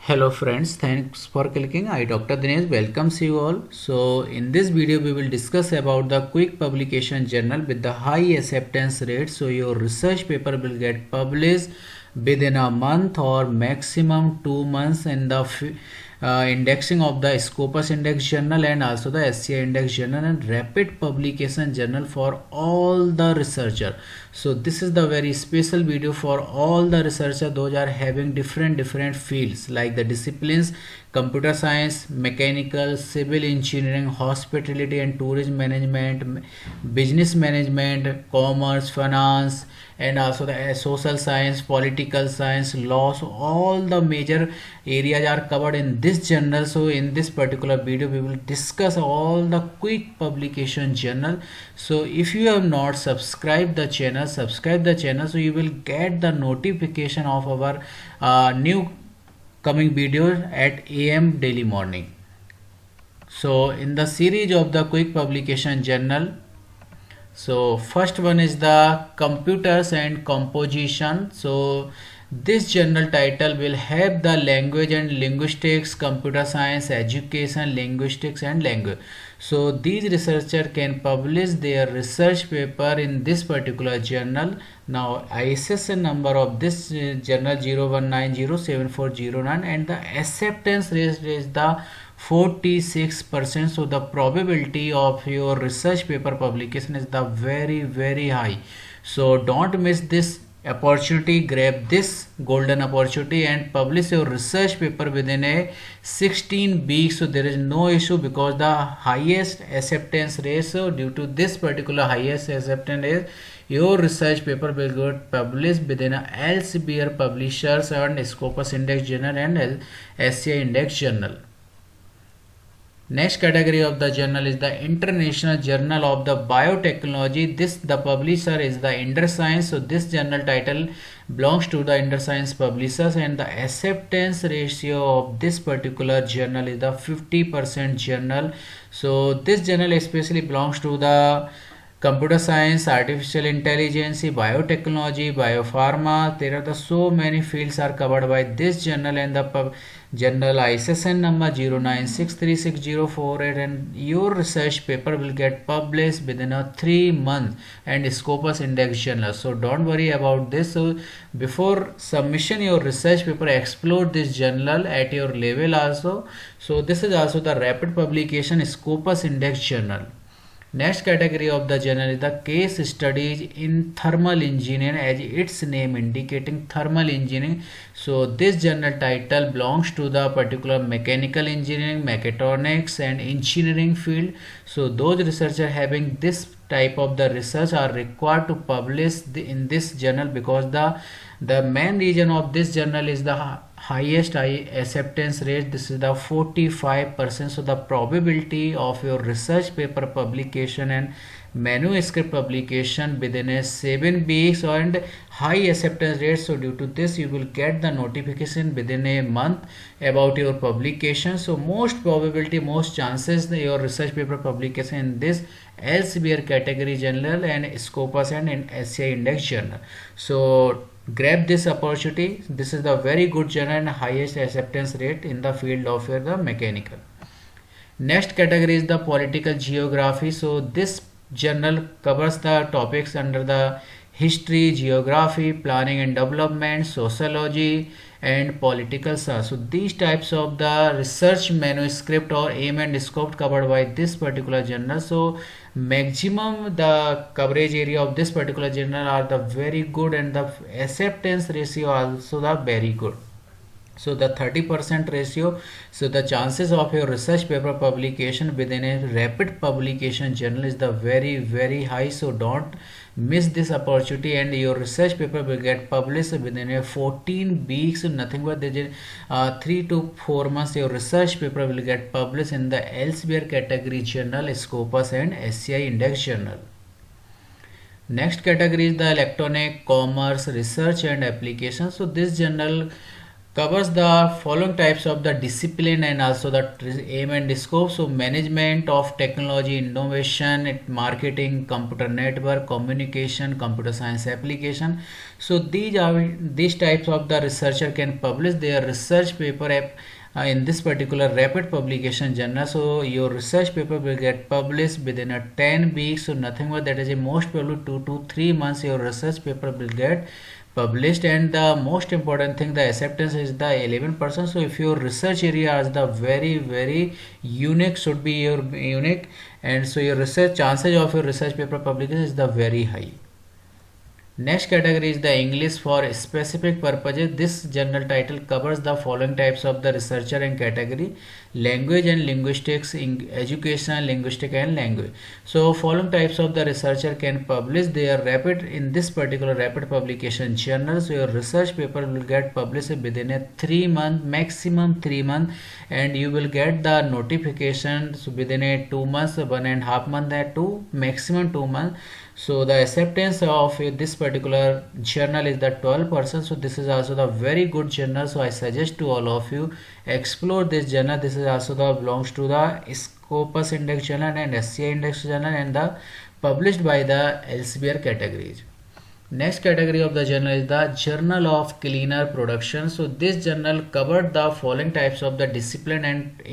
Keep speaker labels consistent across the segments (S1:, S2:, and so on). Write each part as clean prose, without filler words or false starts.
S1: Hello friends, thanks for clicking. I Dr. Dinesh welcomes you all. So in this video we will discuss about the quick publication journal with the high acceptance rate. So your research paper will get published within a month or maximum 2 months in the indexing of the Scopus Index Journal and also the SCI Index Journal and rapid publication journal for all the researcher. So this is the very special video for all the researcher. Those are having different fields like the disciplines: computer science, mechanical, civil engineering, hospitality and tourism management, business management, commerce, finance, and also the social science, political science, law. So all the major areas are covered in this journal. So in this particular video we will discuss all the quick publication journal. So if you have not subscribed the channel, subscribe the channel so you will get the notification of our new coming videos at AM daily morning. So in the series of the quick publication journal, so first one is the computers and composition. So this journal title will have the language and linguistics, computer science, education, linguistics and language. So these researchers can publish their research paper in this particular journal. Now ISSN number of this journal 01907409 and the acceptance rate is the 46%. So the probability of your research paper publication is the very high. So don't miss this opportunity. Grab this golden opportunity and publish your research paper within a 16 weeks. So there is no issue because the highest acceptance ratio, due to this particular highest acceptance rate, your research paper will get published within a Elsevier publishers and Scopus Index Journal and SCI Index Journal. Next category of the journal is the International Journal of the Biotechnology. The publisher is the InterScience. So this journal title belongs to the InterScience publishers and the acceptance ratio of this particular journal is the 50% journal. So this journal especially belongs to the computer science, artificial intelligence, biotechnology, biopharma. There are so many fields are covered by this journal and the journal ISSN number 09636048 and your research paper will get published within a 3 months and Scopus Index Journal. So don't worry about this. So before submission your research paper, explore this journal at your level also. So this is also the rapid publication Scopus Index Journal. Next category of the journal is the case studies in thermal engineering, as its name indicating thermal engineering. So this journal title belongs to the particular mechanical engineering, mechatronics and engineering field. So those researchers having this type of the research are required to publish in this journal because the main reason of this journal is the highest acceptance rate. This is the 45%. So the probability of your research paper publication and manuscript publication within a 7 weeks and high acceptance rate. So due to this you will get the notification within a month about your publication. So most probability, most chances your research paper publication in this Elsevier category journal and Scopus and in SCI Index Journal. So grab this opportunity. This is the very good journal and highest acceptance rate in the field of the mechanical. Next category is the political geography. So this journal covers the topics under the history, geography, planning and development, sociology and political science. So these types of the research manuscript or aim and scope covered by this particular journal. So maximum the coverage area of this particular journal are the very good and the acceptance ratio also the very good. So the 30% ratio. So the chances of your research paper publication within a rapid publication journal is the very high. So don't miss this opportunity and your research paper will get published within a 14 weeks. Nothing but 3 to 4 months your research paper will get published in the Elsevier category journal, Scopus and SCI Index Journal. Next category is the electronic commerce research and application. So this journal covers the following types of the discipline and also the aim and scope. So management of technology, innovation, marketing, computer network, communication, computer science application. So these types of the researcher can publish their research paper in this particular rapid publication journal. So your research paper will get published within a 10 weeks. So nothing but that is a most probably 2 to 3 months your research paper will get published. And the most important thing, the acceptance is the 11%. So if your research area is the very unique, should be your unique, and so your research chances of your research paper publication is the very high. Next category is the English for specific purposes. This journal title covers the following types of the researcher and category: language and linguistics, education, linguistic and language. So following types of the researcher can publish their rapid in this particular rapid publication journal. So your research paper will get published within a 3 month, maximum 3 month, and you will get the notification within a 2 months, 1.5 months, to maximum 2 months. So the acceptance of this particular journal is the 12%. So this is also the very good journal. So I suggest to all of you explore this journal. This is also the belongs to the Scopus Index journal and SCI Index journal, and the published by the Elsevier categories. Next category of the journal is the Journal of Cleaner Production. So this journal covered the following types of the discipline and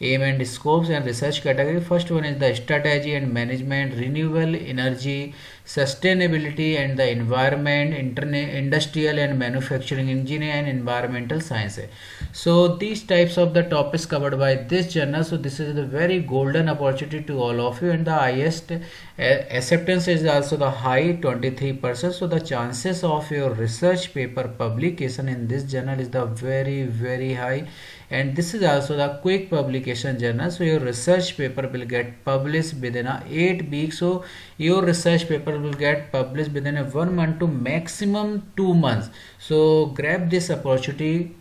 S1: aim and scopes and research category. First one is the strategy and management, renewable energy, sustainability and the environment, industrial and manufacturing engineering, and environmental sciences. So these types of the topics covered by this journal. So this is the very golden opportunity to all of you, and the highest acceptance is also the high 23%. So the chances of your research paper publication in this journal is the very high, and this is also the quick publication journal. So your research paper will get published within 8 weeks. So your research paper will get published within a 1 month to maximum 2 months. So grab this opportunity.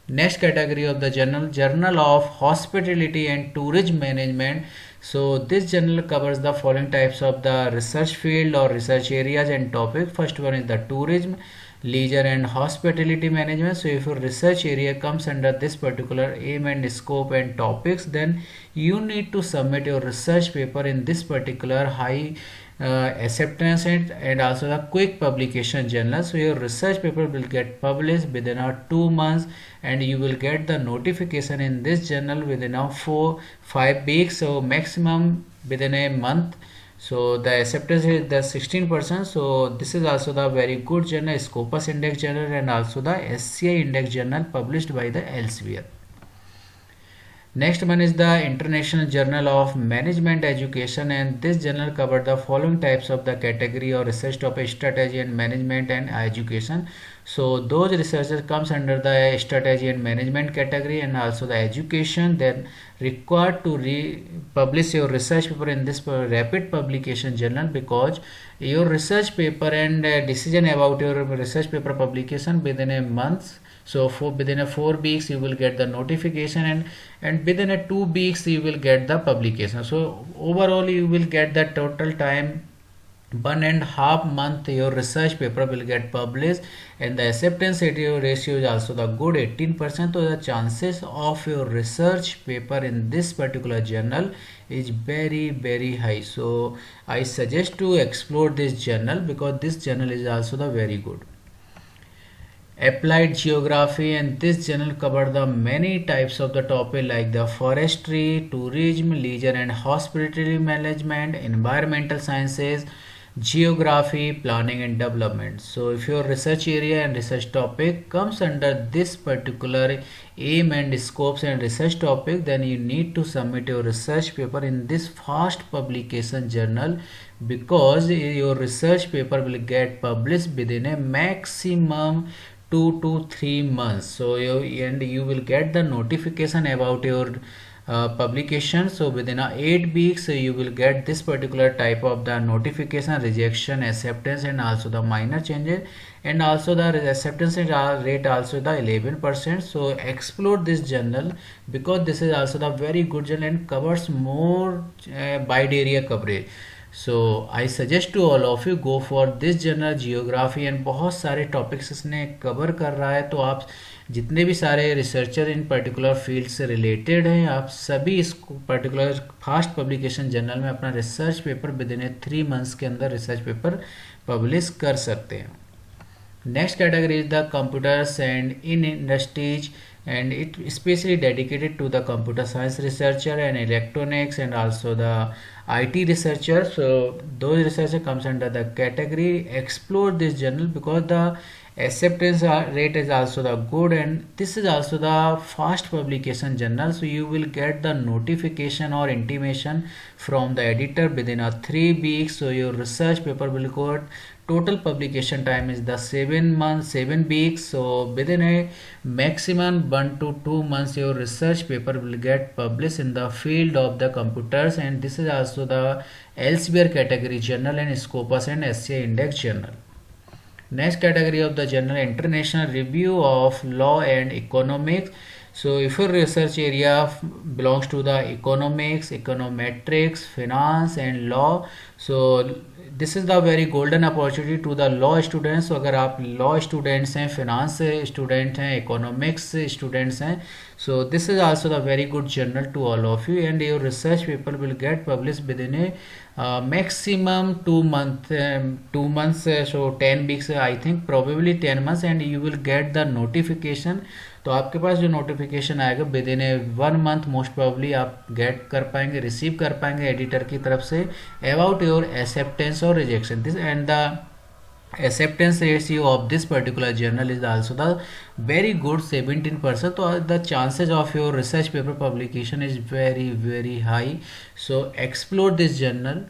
S1: Next category of the journal of hospitality and tourism management. So this journal covers the following types of the research field or research areas and topic. First one is the tourism, leisure and hospitality management. So if your research area comes under this particular aim and scope and topics, then you need to submit your research paper in this particular high acceptance and also the quick publication journal. So your research paper will get published within 2 months, and you will get the notification in this journal within 4-5 weeks, so maximum within a month. So the acceptance is the 16%. So this is also the very good journal, Scopus Index journal, and also the SCI Index journal published by the Elsevier. Next one is the International Journal of Management Education, and this journal covered the following types of the category or research topic: strategy and management and education. So those researchers comes under the strategy and management category, and also the education. Then required to publish your research paper in this rapid publication journal, because your research paper and decision about your research paper publication within a month. So within a 4 weeks you will get the notification, and within a 2 weeks you will get the publication. So overall you will get the total time 1.5 month your research paper will get published, and the acceptance ratio is also the good 18%. So the chances of your research paper in this particular journal is very high. So I suggest to explore this journal, because this journal is also the very good. Applied Geography, and this journal covered the many types of the topic like the forestry, tourism, leisure and hospitality management, environmental sciences, geography, planning and development. So if your research area and research topic comes under this particular aim and scopes and research topic, then you need to submit your research paper in this fast publication journal, because your research paper will get published within a maximum 2 to 3 months. So you will get the notification about your publication. So within 8 weeks you will get this particular type of the notification: rejection, acceptance and also the minor changes, and also the acceptance rate also the 11%. So explore this journal, because this is also the very good journal and covers more wide area coverage. So I suggest to all of you go for this journal. Geography and बहुत सारे topics इसने cover कर रहा है, तो आप जितने भी सारे रिसर्चर इन पर्टिकुलर फील्ड से रिलेटेड हैं, आप सभी इस पर्टिकुलर फास्ट पब्लिकेशन जर्नल में अपना research paper with in 3 months के अंदर रिसर्च पेपर पब्लिश कर सकते हैं। Next category is the computers and in industries, and it especially dedicated to the computer science researcher and electronics and also the IT researcher. So those researcher comes under the category. Explore this journal because the acceptance rate is also the good, and this is also the fast publication journal, so you will get the notification or intimation from the editor within a 3 weeks. So your research paper will go, total publication time is the 7 months 7 weeks, so within a maximum 1 to 2 months your research paper will get published in the field of the computers, and this is also the Elsevier category journal and Scopus and SCI Index journal. Next category of the journal, international review of law and economics. So if your research area belongs to the economics, econometrics, finance and law, so this is the very golden opportunity to the law students. So अगर आप law students हैं, finance student हैं, economics students हैं, so this is also the very good journal to all of you, and your research paper will get published within a maximum 2 months, so 10 weeks, I think probably 10 months, and you will get the notification. तो आपके पास जो notification आएगा with in A 1 month most probably आप gate कर पाएंगे, receive कर पाएंगे editor की तरफ से अबाउट योर एक्सेप्टेंस और rejection this, and the acceptance ratio of this particular journal is also the very good 17%. So the chances of your research paper publication is very high, so explore this journal.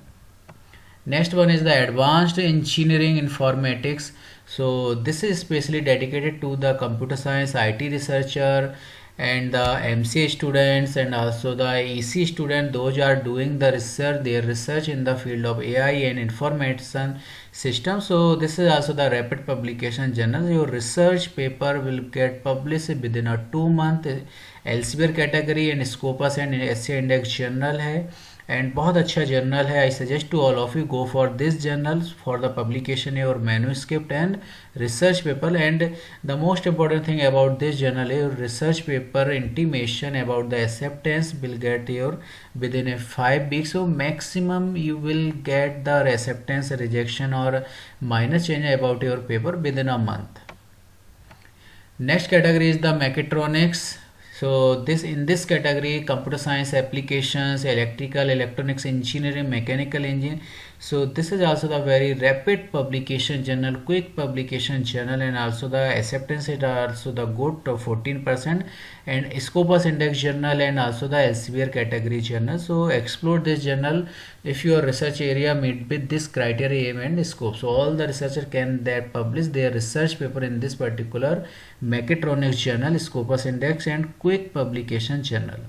S1: Next one is the advanced engineering informatics. So this is specially dedicated to the computer science IT researcher and the MCA students and also the EC student. Those are doing the research, their research in the field of AI and information system. So this is also the rapid publication journal. Your research paper will get published within a 2 month. Elsevier category and Scopus and SCI Index journal है, and बहुत अच्छा journal है. I suggest to all of you go for this journal for the publication your manuscript and research paper. And the most important thing about this journal है your research paper intimation about the acceptance will get your within a 5 weeks. So maximum you will get the acceptance, rejection or minor change about your paper within a month. Next category is the mechatronics. So in this category, computer science applications, electrical, electronics engineering, mechanical engineering. So this is also the very rapid publication journal, quick publication journal, and also the acceptance is also the good 14%, and Scopus Index journal and also the Elsevier category journal. So explore this journal if your research area meet with this criteria, aim and scope. So all the researcher can that publish their research paper in this particular mechatronics journal, Scopus Index and quick publication journal.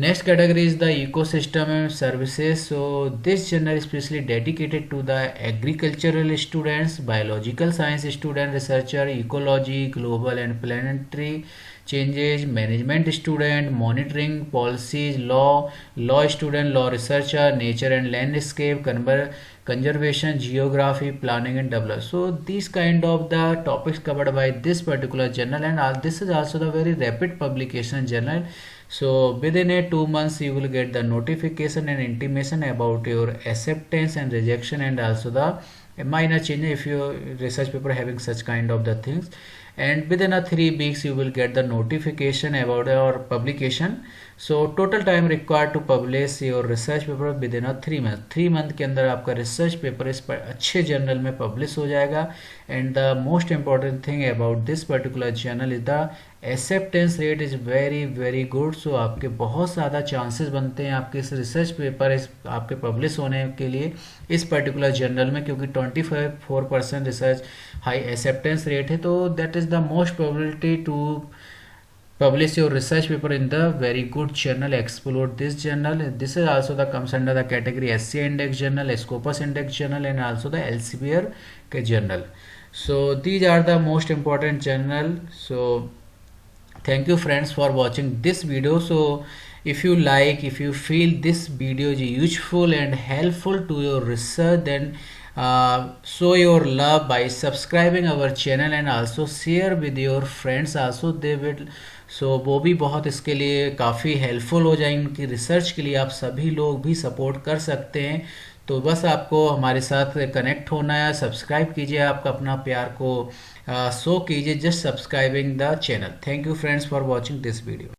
S1: Next category is the ecosystem and services. So this journal is especially dedicated to the agricultural students, biological science student, researcher, ecology, global and planetary changes, management student, monitoring policies, law student, law researcher, nature and landscape, conservation, geography, planning and development. So these kind of the topics covered by this particular journal, and this is also the very rapid publication journal. So within a 2 months you will get the notification and intimation about your acceptance and rejection, and also the minor change if your research paper having such kind of the things. And within a 3 weeks you will get the notification about your publication. So total time required to publish your research paper within a 3 month. 3 month के अंदर आपका research paper इस पर अच्छे journal में publish हो जाएगा. And the most important thing about this particular journal is the acceptance rate is very good. So आपके बहुत ज़्यादा chances बनते हैं आपके इस research paper इस आपके publish होने के लिए इस particular journal में, क्योंकि 24% research high acceptance rate है. तो that is the most probability to publish your research paper in the very good journal. Explore this journal. This is also the comes under the category SCI Index journal, Scopus Index journal, and also the Elsevier journal. So these are the most important journal. So thank you friends for watching this video. So If you like, if you feel this video is useful and helpful to your research, then show your love by subscribing our channel and also share with your friends also, they will, सो वो भी बहुत इसके लिए काफ़ी helpful हो जाएंगे, उनकी research के लिए आप सभी लोग भी सपोर्ट कर सकते हैं। तो बस आपको हमारे साथ कनेक्ट होना है, सब्सक्राइब कीजिए, आपका अपना प्यार को शो कीजिए, just subscribing the channel. Thank you friends for watching this video.